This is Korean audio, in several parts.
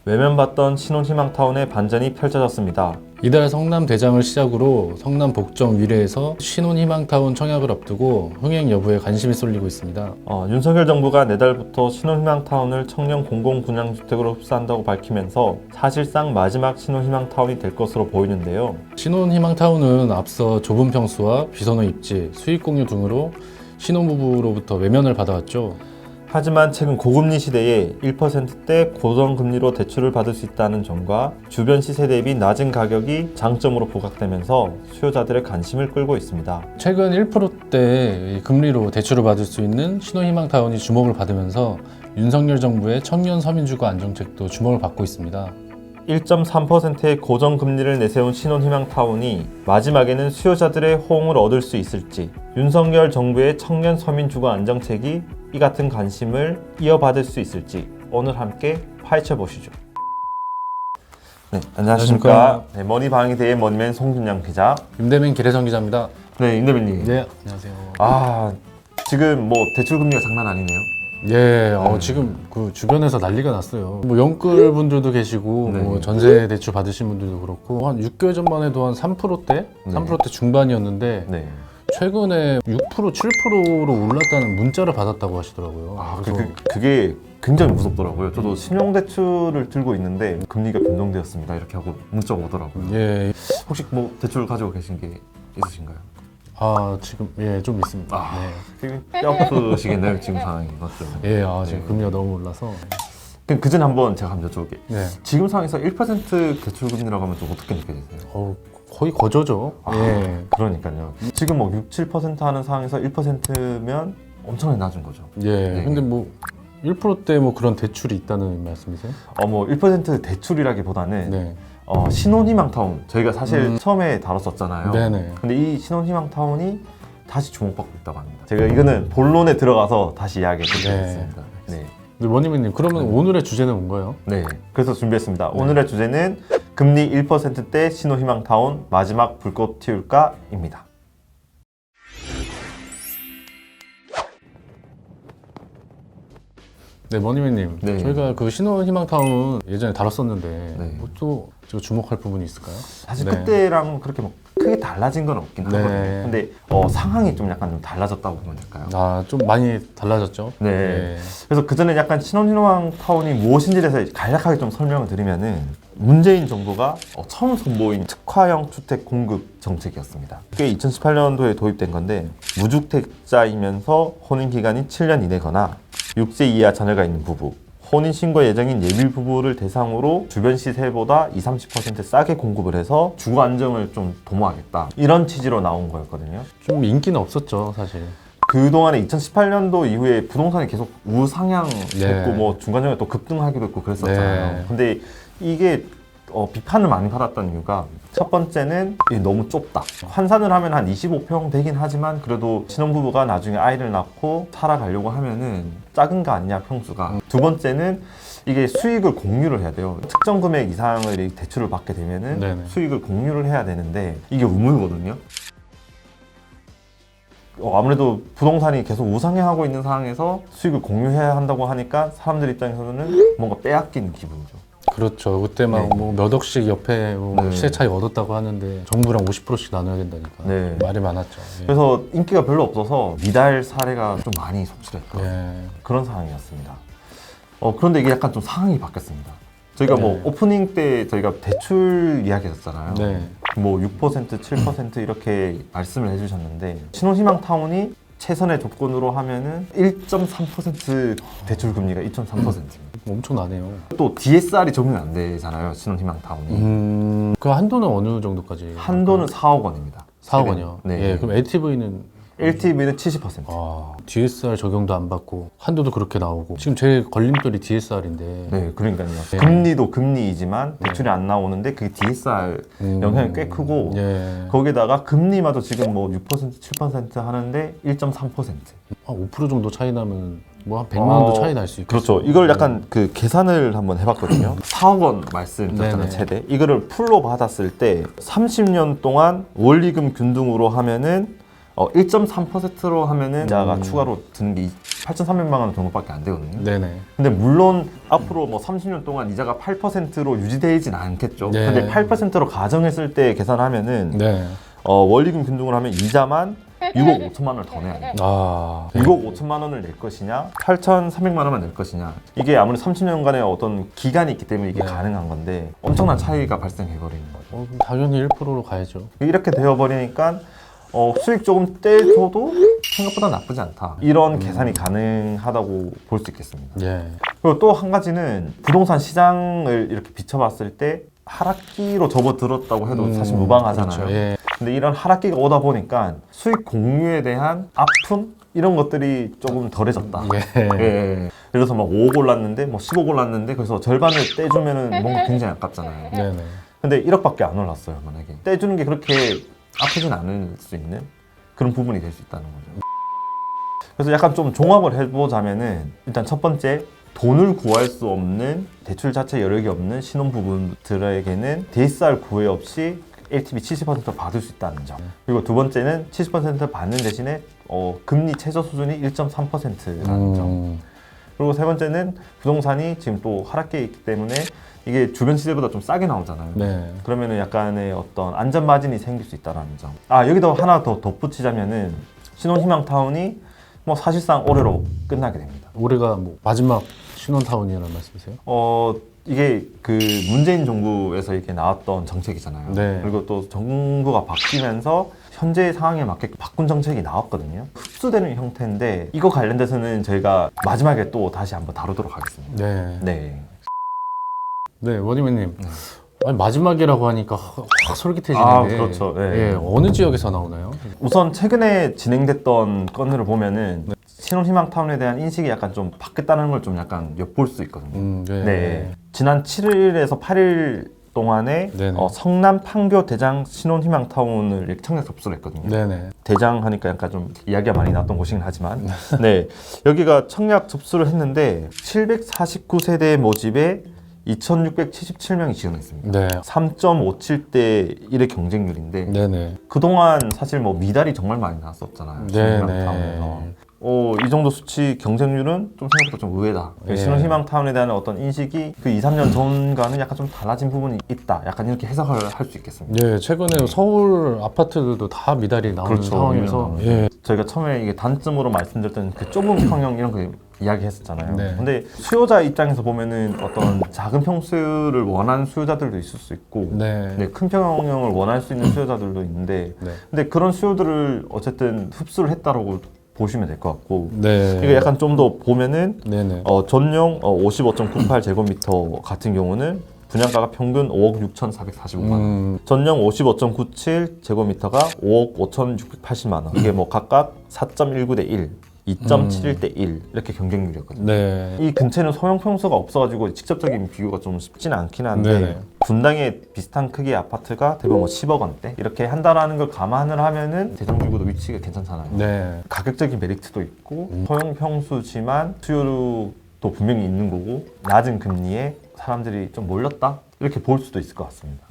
외면받던 신혼희망타운의 반전이 펼쳐졌습니다. 이달 성남 대장을 시작으로 성남 복정 위례에서 신혼희망타운 청약을 앞두고 흥행 여부에 관심이 쏠리고 있습니다. 윤석열 정부가 내달부터 신혼희망타운을 청년 공공분양주택으로 흡수한다고 밝히면서 사실상 마지막 신혼희망타운이 될 것으로 보이는데요. 신혼희망타운은 앞서 좁은 평수와 비선호 입지, 수익 공유 등으로 신혼부부로부터 외면을 받아왔죠. 하지만 최근 고금리 시대에 1%대 고정금리로 대출을 받을 수 있다는 점과 주변 시세 대비 낮은 가격이 장점으로 부각되면서 수요자들의 관심을 끌고 있습니다. 최근 1%대 금리로 대출을 받을 수 있는 신혼희망타운이 주목을 받으면서 윤석열 정부의 청년 서민주거 안정책도 주목을 받고 있습니다. 1.3%의 고정금리를 내세운 신혼희망타운이 마지막에는 수요자들의 호응을 얻을 수 있을지, 윤석열 정부의 청년 서민주거 안정책이 이 같은 관심을 이어받을 수 있을지 오늘 함께 파헤쳐 보시죠. 네, 안녕하십니까. 네, 머니방위대의 머니맨 송준영 기자. 임대민 기래성 기자입니다. 네, 임대민님. 네, 안녕하세요. 지금 뭐 대출 금리가 장난 아니네요. 예, 지금 그 주변에서 난리가 났어요. 뭐 영끌 분들도 계시고, 네. 뭐 전세 대출 받으신 분들도 그렇고, 한 6개월 전만 해도 한 3%대? 3%대 중반이었는데, 네. 최근에 6%, 7%로 올랐다는 문자를 받았다고 하시더라고요. 그래서 그게 굉장히 무섭더라고요. 저도 신용대출을 들고 있는데 금리가 변동되었습니다. 이렇게 하고 문자가 오더라고요. 예, 혹시 뭐 대출 가지고 계신 게 있으신가요? 지금 예, 좀 있습니다. 되게 뼈아프시겠네요. 지금 상황이 맞죠? 예, 지금 금리가 너무 올라서. 그럼 그전 한번 제가 한번 여쭤볼게요. 네. 지금 상황에서 1% 대출 금리라고 하면 좀 어떻게 느껴지세요? 거의 거저죠. 예. 그러니까요. 지금 뭐 6, 7% 하는 상황에서 1%면 엄청나게 낮은 거죠. 예. 네. 근데 뭐 1%대 뭐 그런 대출이 있다는 말씀이세요? 뭐 1% 대출이라기보다는 네. 신혼희망타운 저희가 사실 처음에 다뤘었잖아요. 네네. 근데 이 신혼희망타운이 다시 주목받고 있다고 합니다. 제가 이거는 본론에 들어가서 다시 이야기 드리겠습니다. 네. 네, 원희민님, 그러면 오늘의 주제는 뭔가요? 네. 그래서 준비했습니다. 오늘의 주제는 금리 1%대 신혼희망타운 마지막 불꽃 튀울까입니다. 네, 원희민님. 네. 저희가 그 신혼희망타운 예전에 다뤘었는데 네. 또 제가 주목할 부분이 있을까요? 사실 네. 그때랑 그렇게 뭐 크게 달라진 건 없긴 네. 하거든요. 근데 상황이 좀 약간 좀 달라졌다고 보면 될까요? 좀 많이 달라졌죠? 네. 그래서 그전에 약간 신혼희망타운이 무엇인지에 대해서 간략하게 좀 설명을 드리면은 문재인 정부가 처음 선보인 특화형 주택 공급 정책이었습니다. 그게 2018년도에 도입된 건데 무주택자이면서 혼인기간이 7년 이내거나 6세 이하 자녀가 있는 부부, 혼인신고 예정인 예비 부부를 대상으로 주변 시세보다 20, 30% 싸게 공급을 해서 주거 안정을 좀 도모하겠다. 이런 취지로 나온 거였거든요. 좀 인기는 없었죠, 사실. 그동안에 2018년도 이후에 부동산이 계속 우상향됐고 네. 뭐 중간중간에 또 급등하기도 했고 그랬었잖아요. 네. 근데 이게 비판을 많이 받았던 이유가 첫 번째는 이게 너무 좁다. 환산을 하면 한 25평 되긴 하지만 그래도 신혼부부가 나중에 아이를 낳고 살아가려고 하면은 작은 거 아니냐 평수가. 두 번째는 이게 수익을 공유를 해야 돼요. 특정 금액 이상을 이 대출을 받게 되면은 네네. 수익을 공유를 해야 되는데 이게 의무거든요. 아무래도 부동산이 계속 우상향하고 있는 상황에서 수익을 공유해야 한다고 하니까 사람들 입장에서는 뭔가 빼앗기는 기분이죠. 그렇죠. 그때 막 네. 뭐 몇 억씩 옆에 뭐 네. 시세 차익 얻었다고 하는데 정부랑 50%씩 나눠야 된다니까. 네. 말이 많았죠. 예. 그래서 인기가 별로 없어서 미달 사례가 좀 많이 속출했던 예. 그런 상황이었습니다. 그런데 이게 약간 좀 상황이 바뀌었습니다. 저희가 뭐 네. 오프닝 때 저희가 대출 이야기했었잖아요. 네. 뭐 6%, 7% 이렇게 말씀을 해주셨는데 신혼희망타운이 최선의 조건으로 하면은 1.3% 대출 금리가 2.3%입니다. 엄청나네요. 또 DSR이 적용이 안 되잖아요. 신혼희망타운이. 그 한도는 어느 정도까지? 한도는 4억 원입니다. 4억 원이요? 네. 예, 그럼 LTV는? LTV는 70%. DSR 적용도 안 받고 한도도 그렇게 나오고 지금 제 걸림돌이 DSR인데 네, 그러니까요. 네. 금리도 금리이지만 대출이 안 나오는데 그게 DSR 영향이 꽤 크고 예. 거기다가 금리마도 지금 뭐 6%, 7% 하는데 1.3%. 5% 정도 차이 나면 뭐 한 100만 원도 차이 날 수 있겠죠. 그렇죠. 이걸 약간 그 계산을 한번 해봤거든요. 4억 원 말씀드렸잖아요, 네네. 최대. 이거를 풀로 받았을 때 30년 동안 원리금 균등으로 하면은 1.3%로 하면은 이자가 추가로 드는 게 8,300만 원 정도밖에 안 되거든요. 네네. 근데 물론 앞으로 뭐 30년 동안 이자가 8%로 유지되진 않겠죠. 네. 근데 8%로 가정했을 때 계산하면은 네. 원리금 균등을 하면 이자만 6억 5천만 원을 더 내야 돼요. 아. 6억 5천만 원을 낼 것이냐, 8,300만 원만 낼 것이냐. 이게 아무래도 30년간의 어떤 기간이 있기 때문에 이게 네. 가능한 건데 엄청난 차이가 발생해버리는 거죠. 당연히 1%로 가야죠. 이렇게 되어버리니까 수익 조금 떼줘도 생각보다 나쁘지 않다. 이런 계산이 가능하다고 볼 수 있겠습니다. 예. 그리고 또 한 가지는 부동산 시장을 이렇게 비춰봤을 때 하락기로 접어들었다고 해도 사실 무방하잖아요. 그렇죠. 예. 근데 이런 하락기가 오다 보니까 수익 공유에 대한 아픔? 이런 것들이 조금 덜해졌다. 예. 예. 그래서 막 5억 올랐는데 뭐 10억 올랐는데 그래서 절반을 떼주면은 뭔가 굉장히 아깝잖아요. 네네. 근데 1억밖에 안 올랐어요, 만약에. 떼주는 게 그렇게 아프진 않을 수 있는 그런 부분이 될 수 있다는 거죠. 그래서 약간 좀 종합을 해보자면은 일단 첫 번째, 돈을 구할 수 없는 대출 자체 여력이 없는 신혼부부들에게는 DSR 구애 없이 LTV 70% 받을 수 있다는 점. 그리고 두 번째는 70% 받는 대신에 금리 최저 수준이 1.3%라는 점. 그리고 세 번째는 부동산이 지금 또 하락기에 있기 때문에 이게 주변 시세보다 좀 싸게 나오잖아요. 네. 그러면은 약간의 어떤 안전 마진이 생길 수 있다는 점. 아, 여기다 하나 더 덧붙이자면은 신혼희망타운이 뭐 사실상 올해로 끝나게 됩니다. 올해가 뭐 마지막 신혼타운이라는 말씀이세요? 이게 그 문재인 정부에서 이렇게 나왔던 정책이잖아요. 네. 그리고 또 정부가 바뀌면서 현재 상황에 맞게 바꾼 정책이 나왔거든요. 흡수되는 형태인데 이거 관련돼서는 저희가 마지막에 또 다시 한번 다루도록 하겠습니다. 네. 네. 네, 원희맨님. 아니, 마지막이라고 하니까 확 솔깃해지는데. 아, 그렇죠. 네. 예, 어느 지역에서 나오나요? 우선 최근에 진행됐던 건으로 보면은 신혼희망타운에 대한 인식이 약간 좀 바뀌었다는 걸 좀 약간 엿볼 수 있거든요. 네. 네. 지난 7일에서 8일 동안에 네네. 성남 판교 대장 신혼희망타운을 이렇게 청약 접수를 했거든요. 네네. 대장 하니까 약간 좀 이야기가 많이 나왔던 곳이긴 하지만 네, 여기가 청약 접수를 했는데 749세대 모집에 2,677명이 지원했습니다. 네. 3.57대 1의 경쟁률인데 네네. 그동안 사실 뭐 미달이 정말 많이 나왔었잖아요. 신혼희망타운에서. 이 정도 수치 경쟁률은 좀 생각보다 좀 의외다. 예. 신혼희망타운에 대한 어떤 인식이 그 2, 3년 전과는 약간 좀 달라진 부분이 있다. 약간 이렇게 해석을 할 수 있겠습니다. 네, 최근에 서울 아파트들도 다 미달이 나오는 그렇죠. 상황이어서 예. 저희가 처음에 이게 단점으로 말씀드렸던 그 좁은 평형 이런 거 이야기했었잖아요. 네. 근데 수요자 입장에서 보면은 어떤 작은 평수를 원하는 수요자들도 있을 수 있고 네. 네, 큰 평형을 원할 수 있는 수요자들도 있는데 네. 근데 그런 수요들을 어쨌든 흡수를 했다라고 보시면 될 것 같고 네. 이거 약간 좀 더 보면은 네네. 전용 55.98제곱미터 같은 경우는 분양가가 평균 5억 6,445만 원. 전용 55.97제곱미터가 5억 5,680만 원. 이게 뭐 각각 4.19대 1, 2.71대 1 이렇게 경쟁률이었거든요. 네. 이 근처에는 소형 평수가 없어가지고 직접적인 비교가 좀 쉽지는 않긴 한데 네네. 분당에 비슷한 크기의 아파트가 대부분 뭐 10억 원대 이렇게 한다라는 걸 감안을 하면은 대장주구도 위치가 괜찮잖아요. 네. 가격적인 메리트도 있고 소형 평수지만 수요도 분명히 있는 거고 낮은 금리에 사람들이 좀 몰렸다 이렇게 볼 수도 있을 것 같습니다.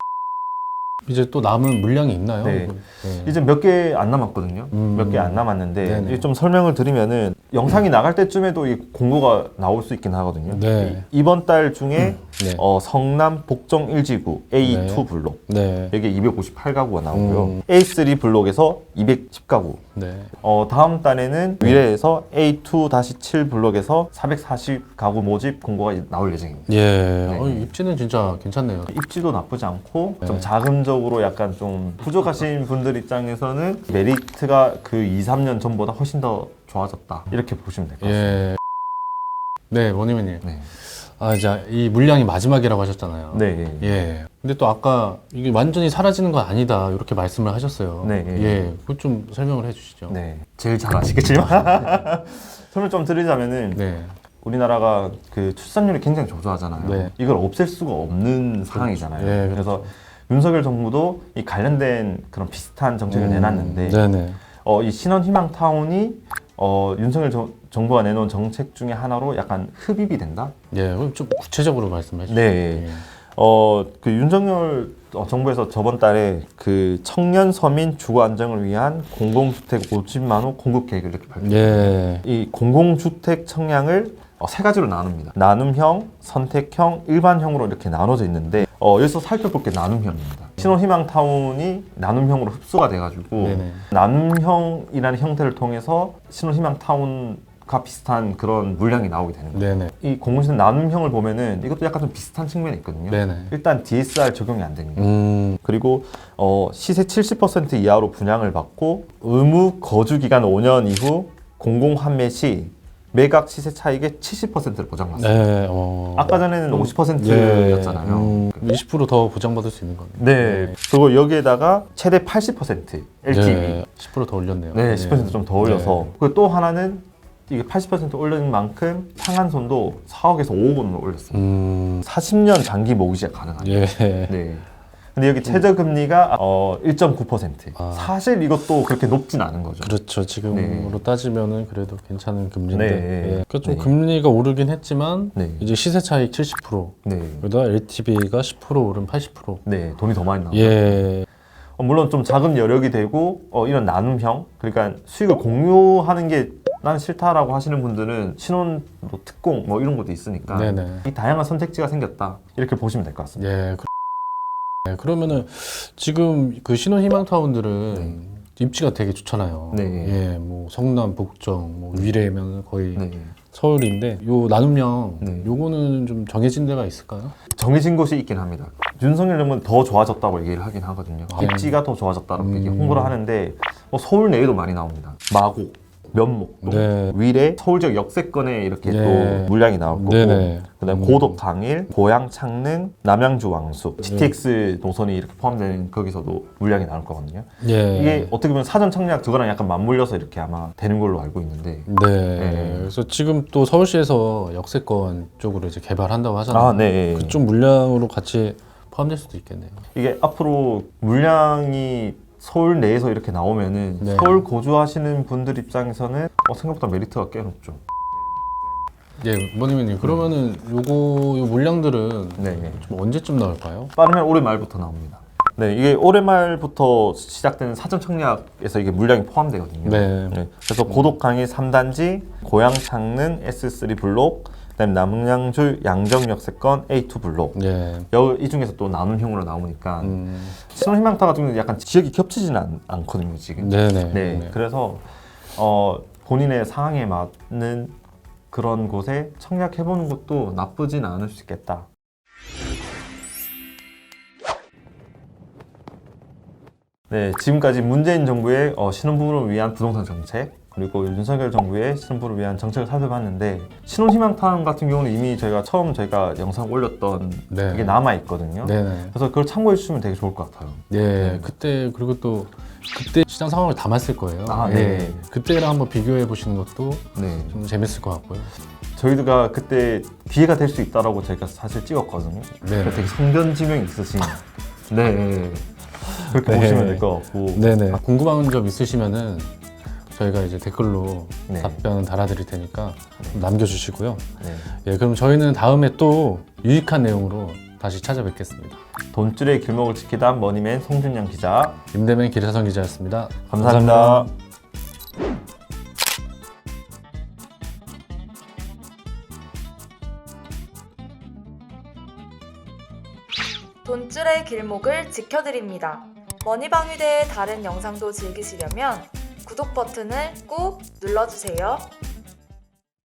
이제 또 남은 물량이 있나요? 네. 네. 이제 몇 개 안 남았거든요. 몇 개 안 남았는데 네네. 이게 좀 설명을 드리면은 영상이 나갈 때쯤에도 이 공고가 나올 수 있긴 하거든요. 네. 이번 달 중에 네. 성남 복정 1지구 A2 네. 블록 네. 여기 258가구가 나오고요. A3 블록에서 210가구. 네. 다음 달에는 위례에서 A2-7 블록에서 440가구 모집 공고가 나올 예정입니다. 예. 네. 입지는 진짜 괜찮네요. 입지도 나쁘지 않고 네. 좀 자금적으로 약간 좀 부족하신 분들 입장에서는 메리트가 그 2, 3년 전보다 훨씬 더 좋아졌다. 이렇게 보시면 될 것 같습니다. 예. 네, 원희맨님. 네. 아, 이제 이 물량이 마지막이라고 하셨잖아요. 네. 예. 근데 또 아까 이게 완전히 사라지는 건 아니다 이렇게 말씀을 하셨어요. 네. 예. 그거 좀 설명을 해주시죠. 네. 제일 잘 아시겠지만 설명 좀 드리자면은 네. 우리나라가 그 출산율이 굉장히 저조하잖아요. 네. 이걸 없앨 수가 없는 상황이잖아요. 예, 그래서 윤석열 정부도 이 관련된 그런 비슷한 정책을 내놨는데 네네. 이 신혼희망타운이 윤석열 정부가 내놓은 정책 중에 하나로 약간 흡입이 된다? 예. 그럼 좀 구체적으로 말씀해 주시죠. 네. 예. 그 윤석열 정부에서 저번 달에 그 청년 서민 주거 안정을 위한 공공주택 50만 호 공급 계획을 이렇게 발표했습니다. 예. 이 공공주택 청약을 세 가지로 나눕니다. 나눔형, 선택형, 일반형으로 이렇게 나눠져 있는데 여기서 살펴볼 게 나눔형입니다. 신혼희망타운이 나눔형으로 흡수가 돼가지고 네네. 나눔형이라는 형태를 통해서 신혼희망타운과 비슷한 그런 물량이 나오게 되는 거예요. 네네. 이 공공주택 나눔형을 보면은 이것도 약간 좀 비슷한 측면이 있거든요. 네네. 일단 DSR 적용이 안 됩니다. 그리고 그리고 시세 70% 이하로 분양을 받고 의무 거주 기간 5년 이후 공공 판매 시 매각 시세 차익의 70%를 보장받습니다. 네. 아까 전에는 50%였잖아요. 20%더 보장받을 수 있는 겁니다. 네. 그리고 여기에다가 최대 80% LTV. 네. 10%더 올렸네요. 네, 10% 좀 더 올려서. 네. 그리고 또 하나는 이게 80% 올린 만큼 상한선도 4억에서 5억 원으로 올렸습니다. 40년 장기 모기지가 가능합니다. 예. 네. 근데 여기 최저금리가 1.9%. 아. 사실 이것도 그렇게 높진 않은 거죠. 그렇죠. 지금으로 네. 따지면은 그래도 괜찮은 금리인데. 네. 예. 그러니까 좀 네. 금리가 오르긴 했지만 네. 이제 시세 차익 70%, 네. 그러다 LTV가 10% 오른 80%. 네, 돈이 더 많이 나와요. 예. 물론 좀 작은 여력이 되고 이런 나눔형, 그러니까 수익을 공유하는 게 나는 싫다라고 하시는 분들은 신혼 뭐 특공 뭐 이런 것도 있으니까 네네. 이 다양한 선택지가 생겼다 이렇게 보시면 될 것 같습니다. 예. 네, 그러면은 지금 그 신혼희망타운들은 네. 입지가 되게 좋잖아요. 네. 예, 뭐 성남, 복정, 뭐 위례면 거의 네. 서울인데 요 나눔형 네. 요거는 좀 정해진 데가 있을까요? 정해진 곳이 있긴 합니다. 윤석열 정부는 더 좋아졌다고 얘기를 하긴 하거든요. 아, 입지가 더 좋아졌다고 얘기 홍보를 하는데 서울 내에도 많이 나옵니다. 마곡, 면목, 네. 위례, 서울 지역 역세권에 이렇게 네. 또 물량이 나올 거고 네네. 그다음에 고덕 당일, 고양 창릉, 남양주 왕숙, GTX 노선이 이렇게 포함되는 거기서도 물량이 나올 거거든요. 예. 이게 어떻게 보면 사전 청약 그거랑 약간 맞물려서 이렇게 아마 되는 걸로 알고 있는데. 네. 그래서 지금 또 서울시에서 역세권 쪽으로 이제 개발한다고 하잖아요. 네. 그쪽 물량으로 같이 포함될 수도 있겠네요. 이게 앞으로 물량이 서울 내에서 이렇게 나오면은 네. 서울 거주하시는 분들 입장에서는 생각보다 메리트가 꽤 높죠. 예, 원희민님 그러면은 요 물량들은 네. 좀 언제쯤 나올까요? 빠르면 올해 말부터 나옵니다. 네, 이게 올해 말부터 시작되는 사전 청약에서 이게 물량이 포함되거든요. 네. 그래서 고덕 강의 3단지, 고양 창릉 S3 블록, 그다음에 남양주 양정 역세권 A2 블록. 예. 이 중에서 또 나눔형으로 나오니까 음. 신혼희망타 같은 경우는 약간 지역이 겹치지는 않거든요, 지금. 네네. 네. 그래서 본인의 상황에 맞는 그런 곳에 청약해보는 것도 나쁘진 않을 수 있겠다. 네, 지금까지 문재인 정부의 신혼부부를 위한 부동산 정책 그리고 윤석열 정부의 신혼부부를 위한 정책을 살펴봤는데 신혼희망타운 같은 경우는 이미 저희가 영상 올렸던 네. 그게 남아있거든요. 네네. 그래서 그걸 참고해 주시면 되게 좋을 것 같아요. 예, 그때 그리고 또 그때 시장 상황을 담았을 거예요. 아, 예. 네. 그때랑 한번 비교해 보시는 것도 네. 좀 재밌을 것 같고요. 저희가 그때 기회가 될 수 있다라고 저희가 사실 찍었거든요. 네. 되게 성견지명이 있으신. 네. 그렇게 네. 보시면 될 것 같고. 네네. 궁금한 점 있으시면은 저희가 이제 댓글로 네. 답변 달아드릴 테니까 남겨주시고요. 네. 예, 그럼 저희는 다음에 또 유익한 내용으로 다시 찾아뵙겠습니다. 돈줄의 길목을 지키다 머니맨 송준영 기자. 임대맨 기사성 기자였습니다. 감사합니다. 돈줄의 길목을 지켜드립니다. 머니방위대의 다른 영상도 즐기시려면 구독 버튼을 꾹 눌러주세요.